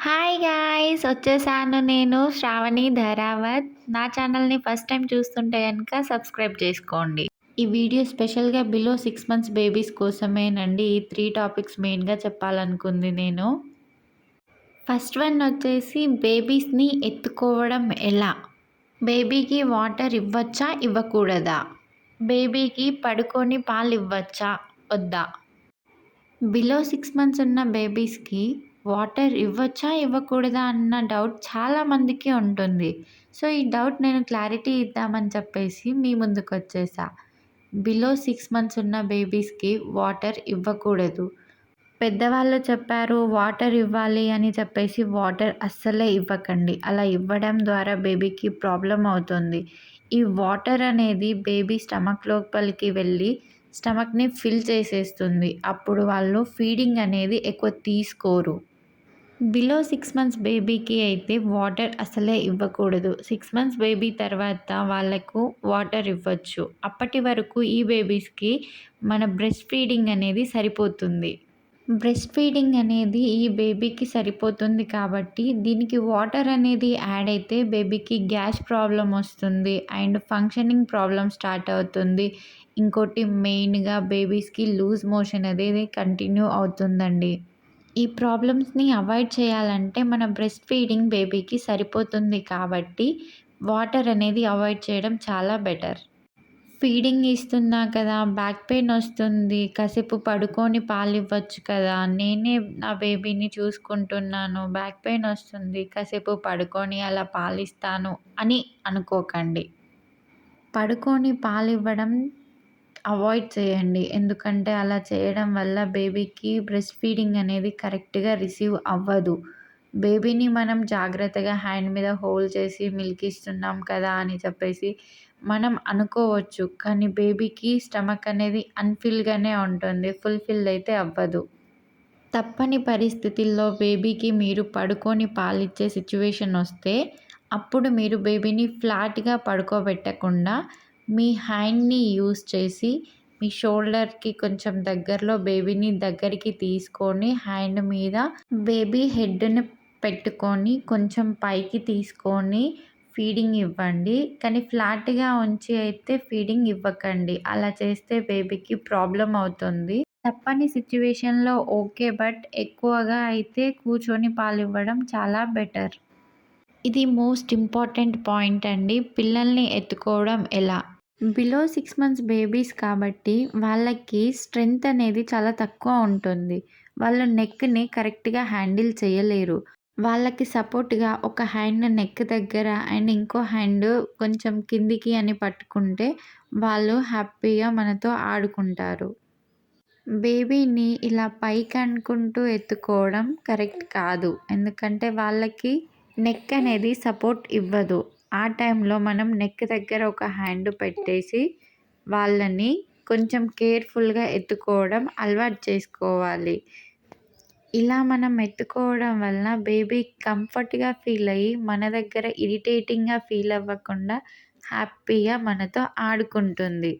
Hi guys! వచ్చేసాను నేను శ్రావణి ధరావత్. నా ఛానల్‌ని ఫస్ట్ టైమ్ చూస్తుంటే గనుక సబ్స్క్రైబ్ చేసుకోండి. ఈ వీడియో స్పెషల్‌గా బిలో 6 మంత్స్ బేబీస్ కోసమేనండి. ఈ 3 టాపిక్స్ మెయిన్‌గా చెప్పాలనుకుంది నేను. ఫస్ట్ వన్ వచ్చేసి బేబీస్‌ని ఎత్తుకోవడం ఎలా? బేబీకి వాటర్ ఇవ్వచ్చా? ఇవ్వకూడదా? బేబీకి పడుకొని పాలివ్వచ్చా? వద్దా? బిలో 6 మంత్స్ ఉన్న బేబీస్‌కి వాటర్ ఇవ్వచ్చా? ఇవ్వకూడదా? అన్న డౌట్ చాలా మందికి ఉంటుంది. సో, ఈ డౌట్ నేను క్లారిటీ ఇద్దామని చెప్పేసి మీ ముందుకొచ్చేసా. బిలో 6 మంత్స్ ఉన్న బేబీస్‌కి వాటర్ ఇవ్వకూడదు. పెద్దవాళ్ళు చెప్పారు వాటర్ ఇవ్వాలి అని చెప్పేసి వాటర్ అస్సలే ఇవ్వకండి. అలా ఇవ్వడం ద్వారా బేబీకి ప్రాబ్లమ్ అవుతుంది. ఈ వాటర్ అనేది బేబీ స్టమక్ లోపలికి వెళ్ళి స్టమక్‌ని ఫిల్ చేసేస్తుంది. అప్పుడు వాళ్ళు ఫీడింగ్ అనేది ఎక్కువ తీసుకోరు. బిలో 6 మంత్స్ బేబీకి అయితే వాటర్ అసలే ఇవ్వకూడదు. 6 మంత్స్ బేబీ తర్వాత వాళ్ళకు వాటర్ ఇవ్వచ్చు. అప్పటి వరకు ఈ బేబీస్‌కి మన బ్రెస్ట్ ఫీడింగ్ అనేది సరిపోతుంది. బ్రెస్ట్ ఫీడింగ్ అనేది ఈ బేబీకి సరిపోతుంది కాబట్టి, దీనికి వాటర్ అనేది యాడ్ అయితే బేబీకి గ్యాస్ ప్రాబ్లమ్ వస్తుంది. అండ్ ఫంక్షనింగ్ ప్రాబ్లమ్ స్టార్ట్ అవుతుంది. ఇంకోటి మెయిన్‌గా బేబీస్‌కి లూజ్ మోషన్ అనేది కంటిన్యూ అవుతుందండి. ఈ ప్రాబ్లమ్స్‌ని అవాయిడ్ చేయాలంటే మన బ్రెస్ట్ ఫీడింగ్ బేబీకి సరిపోతుంది కాబట్టి, వాటర్ అనేది అవాయిడ్ చేయడం చాలా బెటర్. ఫీడింగ్ ఇస్తున్నా కదా! బ్యాక్ పెయిన్ ఒస్తుంది. కాసేపు పడుకొని పాలివ్వచ్చు కదా! నేనే నా బేబీని చూసుకుంటున్నాను. బ్యాక్ పెయిన్ ఒస్తుంది. కాసేపు పడుకొని అలా పాలిస్తాను అని అనుకోకండి. పడుకొని పాలివ్వడం అవాయిడ్ చేయండి. ఎందుకంటే అలా చేయడం వల్ల బేబీకి బ్రెస్ట్ ఫీడింగ్ అనేది కరెక్ట్‌గా రిసీవ్ అవ్వదు. బేబీని మనం జాగ్రత్తగా హ్యాండ్ మీద హోల్డ్ చేసి మిల్క్ ఇస్తున్నాం కదా అని చెప్పేసి మనం అనుకోవచ్చు. కానీ బేబీకి స్టమక్ అనేది అన్‌ఫిల్‌గానే ఉంటుంది. ఫుల్‌ఫిల్ అయితే అవ్వదు. తప్పని పరిస్థితుల్లో బేబీకి మీరు పడుకొని పాలిచ్చే సిట్యుయేషన్ వస్తే, అప్పుడు మీరు బేబీని ఫ్లాట్‌గా పడుకోబెట్టకుండా, మీ హ్యాండ్‌ని యూజ్ చేసి, మీ షోల్డర్‌కి కొంచెం దగ్గరలో బేబీని దగ్గరికి తీసుకొని, హ్యాండ్ మీద బేబీ హెడ్‌ని పెట్టుకొని, కొంచెం పైకి తీసుకొని ఫీడింగ్ ఇవ్వండి. కానీ ఫ్లాట్‌గా ఉంచి అయితే ఫీడింగ్ ఇవ్వకండి. అలా చేస్తే బేబీకి ప్రాబ్లమ్ అవుతుంది. తప్పని సిట్యుయేషన్‌లో ఓకే. బట్ ఎక్కువగా అయితే కూర్చొని పాలివ్వడం చాలా బెటర్. ఇది మోస్ట్ ఇంపార్టెంట్ పాయింట్ అండి. పిల్లల్ని ఎత్తుకోవడం ఎలా? బిలో 6 మంత్స్ బేబీస్ కాబట్టి వాళ్ళకి స్ట్రెంత్ అనేది చాలా తక్కువ ఉంటుంది. వాళ్ళు నెక్‌ని కరెక్ట్‌గా హ్యాండిల్ చేయలేరు. వాళ్ళకి సపోర్ట్‌గా ఒక హ్యాండ్ నెక్ దగ్గర అండ్ ఇంకో హ్యాండ్ కొంచెం కిందికి అని పట్టుకుంటే వాళ్ళు హ్యాపీగా మనతో ఆడుకుంటారు. బేబీని ఇలా పైకనుకుంటూ ఎత్తుకోవడం కరెక్ట్ కాదు. ఎందుకంటే వాళ్ళకి నెక్ అనేది సపోర్ట్ ఇవ్వదు. ఆ టైంలో మనం నెక్ దగ్గర ఒక హ్యాండ్ పెట్టేసి వాళ్ళని కొంచెం కేర్‌ఫుల్‌గా ఎత్తుకోవడం అలవాటు చేసుకోవాలి. ఇలా మనం ఎత్తుకోవడం వలన బేబీ కంఫర్ట్‌గా ఫీల్ అయ్యి మన దగ్గర ఇరిటేటింగ్‌గా ఫీల్ అవ్వకుండా హ్యాపీగా మనతో ఆడుకుంటుంది.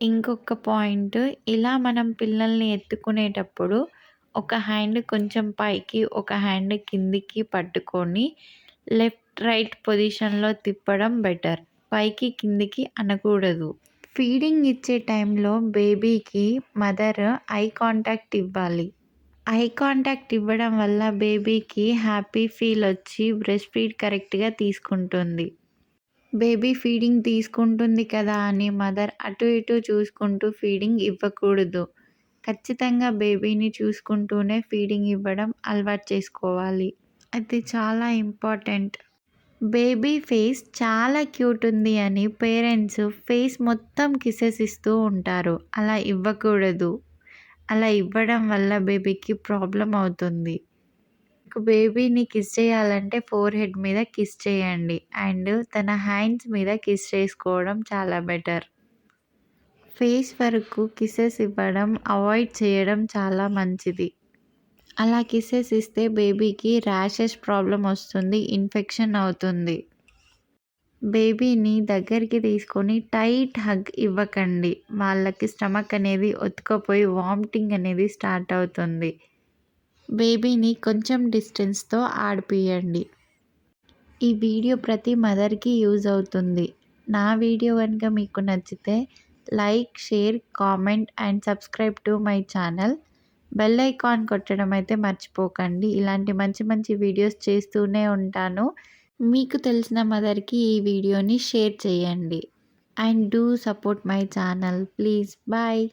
ఇంకొక పాయింట్ ఇలా మనం పిల్లల్ని ఎత్తుకునేటప్పుడు ఒక హ్యాండ్ కొంచెం పైకి, ఒక హ్యాండ్ కిందికి పట్టుకొని లెఫ్ట్, రైట్ పొజిషన్‌లో తిప్పడం బెటర్. పైకి, కిందికి అనకూడదు. ఫీడింగ్ ఇచ్చే టైంలో బేబీకి మదర్ ఐ కాంటాక్ట్ ఇవ్వాలి. ఐ కాంటాక్ట్ ఇవ్వడం వల్ల బేబీకి హ్యాపీ ఫీల్ వచ్చి బ్రెస్ట్ ఫీడ్ కరెక్ట్‌గా తీసుకుంటుంది. బేబీ ఫీడింగ్ తీసుకుంటుంది కదా అని మదర్ అటు ఇటు చూసుకుంటూ ఫీడింగ్ ఇవ్వకూడదు. ఖచ్చితంగా బేబీని చూసుకుంటూనే ఫీడింగ్ ఇవ్వడం అలవాటు చేసుకోవాలి. అది చాలా ఇంపార్టెంట్. బేబీ ఫేస్ చాలా క్యూట్ ఉంది అని పేరెంట్స్ ఫేస్ మొత్తం కిసెస్ ఇస్తూ ఉంటారు. అలా ఇవ్వకూడదు. అలా ఇవ్వడం వల్ల బేబీకి ప్రాబ్లమ్ అవుతుంది. బేబీని కిస్ చేయాలంటే ఫోర్‌హెడ్ మీద కిస్ చేయండి. అండ్ తన హ్యాండ్స్ మీద కిస్ చేసుకోవడం చాలా బెటర్. ఫేస్ వరకు కిసెస్ ఇవ్వడం అవాయిడ్ చేయడం చాలా మంచిది. అలా కిసెస్ ఇస్తే బేబీకి ర్యాషెస్ ప్రాబ్లమ్ వస్తుంది. ఇన్ఫెక్షన్ అవుతుంది. బేబీని దగ్గరికి తీసుకొని టైట్ హగ్ ఇవ్వకండి. వాళ్ళకి స్టమక్ అనేది ఒత్తుకపోయి వామిటింగ్ అనేది స్టార్ట్ అవుతుంది. బేబీని కొంచెం డిస్టెన్స్‌తో ఆడిపియండి. ఈ వీడియో ప్రతి మదర్‌కి యూజ్ అవుతుంది. నా వీడియో గనుక మీకు నచ్చితే like, share, comment and subscribe to my channel. Bell icon కొట్టడం అయితే మర్చిపోకండి. ఇలాంటి మంచి మంచి వీడియోస్ చేస్తూనే ఉంటాను. మీకు తెలిసిన మదర్‌కి ఈ వీడియోని షేర్ చేయండి. And do support my channel please. Bye.